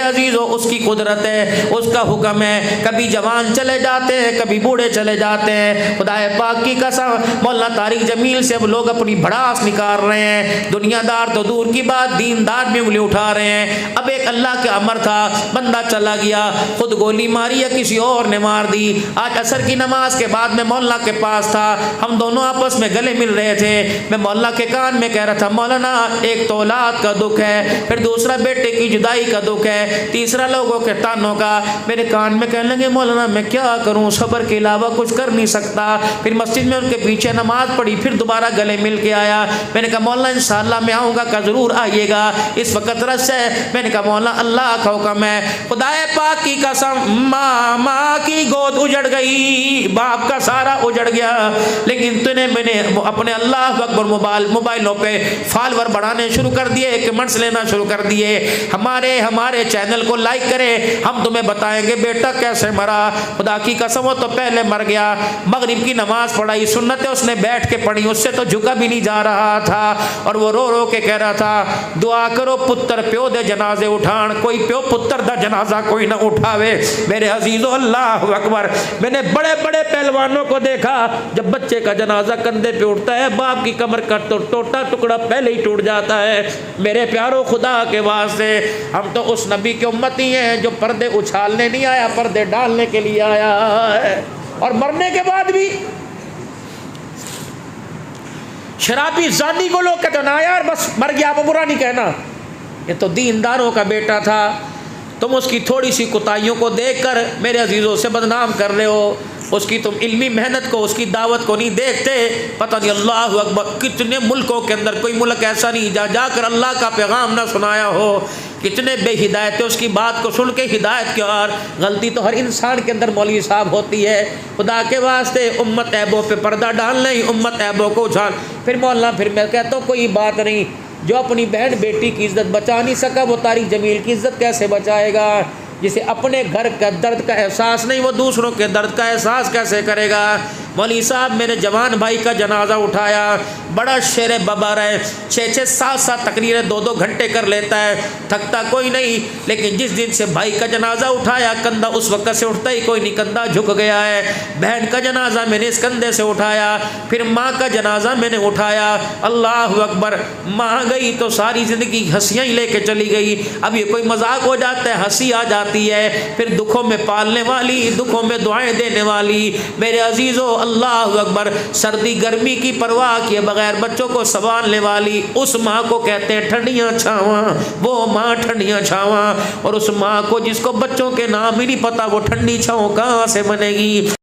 अजीजों उसकी कुदरत है, उसका हुक्म है। कभी जवान चले जाते हैं, कभी बूढ़े चले जाते हैं। खुदाए पाक की कसम, मौलाना तारिक जमील से अब लोग अपनी भड़ास निकाल रहे हैं। दुनियादार तो दूर की बात, दीनदार भी उंगली उठा रहे हैं। अब एक अल्लाह का अमर था, बंदा चला गया, खुद गोली मारी या किसी और ने मार दी। आज असर की नमाज के बाद मैं मौलाना के पास था, हम दोनों आपस में गले मिल रहे थे। मैं मौलाना के कान में कह रहा था, मौलाना एक तो औलाद का दुख है, फिर दूसरा बेटे की जुदाई का दुख है, तीसरा लोगों के तानों का। मेरे कान में कहने लगे, मौलाना मैं क्या करूं, सब्र के अलावा कुछ कर नहीं सकता। फिर मस्जिद में उनके पीछे नमाज पढ़ी, फिर दोबारा गले मिल के आया। मैंने कहा मौलाना इंशाअल्लाह मैं आऊँगा का ज़रूर आइएगा, इस वक्त रस है। मैंने कहा मौलाना अल्लाह का हुक्म है। खुदाए पाक की कसम, माँ की गोद उजड़ गई, बाप का सारा उजड़ गया, लेकिन तूने मैंने अपने अल्लाह अकबर मोबाइलों पे फॉलोअर बढ़ाने शुरू कर दिए, कमेंट्स लेना शुरू कर दिए। हमारे चैनल को लाइक करें, हम तुम्हें बताएंगे बेटा कैसे मरा। खुदा की कसम वो तो पहले मर गया। मगरिब की नमाज पढ़ाई, सुन्नतें उसने बैठ के पढ़ी, उससे तो झुका भी नहीं जा रहा था। और वो रो रो के कह रहा था, दुआ करो पुत्र प्यो दे जनाजे उठान, कोई प्यो पुत्र दा जनाजा कोई ना उठावे। मेरे अजीजों अल्लाह अकबर, मैंने बड़े बड़े पहलवानों को देखा, जब बच्चे का जनाजा कंधे पे उठता है, बाप की कमर का तो टोटा टुकड़ा पहले ही टूट जाता है। मेरे प्यारों खुदा के वास्ते, हम तो उस नबी की उम्मती हैं जो पर्दे उछालने नहीं आया, पर्दे डालने के लिए आया है। और मरने के बाद भी शराबी जानी को लोग कहते ना यार बस मर गया, वो बुरा नहीं कहना, ये तो दीनदारों का बेटा था। तुम उसकी थोड़ी सी कुताहियों को देखकर मेरे अजीज़ों से बदनाम कर रहे हो, उसकी तुम इल्मी मेहनत को, उसकी दावत को नहीं देखते। पता नहीं अल्लाह अकबर कितने मुल्कों के अंदर कोई मुल्क ऐसा नहीं जा जाकर अल्लाह का पैगाम ना सुनाया हो। कितने बेहिदायत है, उसकी बात को सुन के हिदायत की। और गलती तो हर इंसान के अंदर मौलवी साहब होती है। खुदा के वास्ते उम्मत ऐबों पे पर्दा डाल नहीं, उम्मत ऐबों को उछाल। फिर मौलाना फिर मैं कहता हूँ कोई बात नहीं, जो अपनी बहन बेटी की इज़्ज़त बचा नहीं सका, वो तारिक जमील की इज़्ज़त कैसे बचाएगा। जिसे अपने घर का दर्द का एहसास नहीं, वो दूसरों के दर्द का एहसास कैसे करेगा। मौलवी साहब मेरे जवान भाई का जनाजा उठाया, बड़ा शेर बबर है, 6-6 7-7 तकरीरें 2-2 घंटे कर लेता है, थकता कोई नहीं। लेकिन जिस दिन से भाई का जनाजा उठाया, कंधा उस वक्त से उठता ही कोई नहीं, कंधा झुक गया है। बहन का जनाजा मैंने इस कंधे से उठाया, फिर माँ का जनाजा मैंने उठाया। अल्लाह अकबर, माँ गई तो सारी ज़िंदगी हंसियाँ ही लेके चली गई। अब ये कोई मजाक हो जाता है, हंसी आ जाती है। फिर दुखों में पालने वाली, दुखों में दुआएं देने वाली। मेरे अजीज़ों अल्लाह अकबर, सर्दी गर्मी की परवाह किए बगैर बच्चों को संभालने वाली, उस माँ को कहते हैं ठंडियाँ छावां। वो माँ ठंडियाँ छावां, और उस माँ को जिसको बच्चों के नाम ही नहीं पता, वो ठंडी छाँव कहाँ से बनेगी।